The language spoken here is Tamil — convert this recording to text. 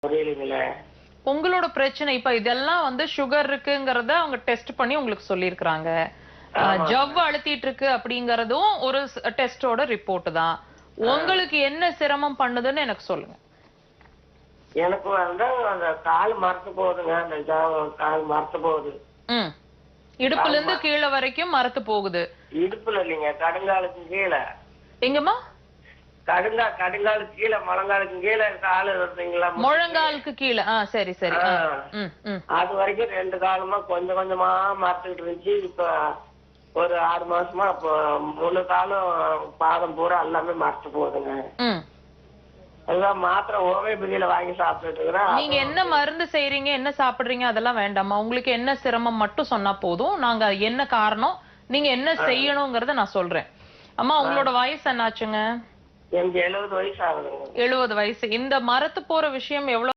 புரியலீங்களே. உங்களோட பிரச்சனை இப்ப இதெல்லாம் வந்து சுகர் இருக்குங்கறத அவங்க டெஸ்ட் பண்ணி உங்களுக்கு சொல்லியிருக்காங்க. ஜவ் அழுத்திட்டு இருக்கு அப்படிங்கறதும் ஒரு டெஸ்டோட ரிப்போர்ட் தான். உங்களுக்கு என்ன சிரமம் பண்ணுதுன்னு எனக்கு சொல்லுங்க. எனக்கு வந்து அந்த கால் மரத்து போகுதுங்க. அந்த கால் மரத்து போகுது. இடுப்புல இருந்து கீழே வரைக்கும் மரத்து போகுது. இடுப்புல இல்லைங்க, கடுங்காலுக்கு கீழே. எங்கம்மா? கடுங்காலுக்கு கீழே, முழங்காலுக்கு கீழே காலு வருதுங்களா? முழங்காலுக்கு கீழே. சரி சரி. அது வரைக்கும் 2 காலமா கொஞ்சம் கொஞ்சமா மரத்துக்கிட்டு இருந்துச்சு. இப்ப ஒரு 6 மாசமா இப்போ முழு காலம் பாதம் பூரா எல்லாமே மரத்து போகுதுங்க. அதுதான் மாத்திரை ஹோமியோபதியில வாங்கி சாப்பிட்டுட்டு இருக்கிறேன். நீங்க என்ன மருந்து செய்யறீங்க, என்ன சாப்பிடுறீங்க அதெல்லாம் வேண்டாமா. உங்களுக்கு என்ன சிரமம் மட்டும் சொன்னா போதும். நாங்க என்ன காரணம், நீங்க என்ன செய்யணும்ங்கறத நான் சொல்றேன். அம்மா உங்களோட வயசு என்னாச்சுங்க? எனக்கு 70 வயசு ஆகுதுங்க. 70 வயசு. இந்த மரத்து போற விஷயம் எவ்வளவு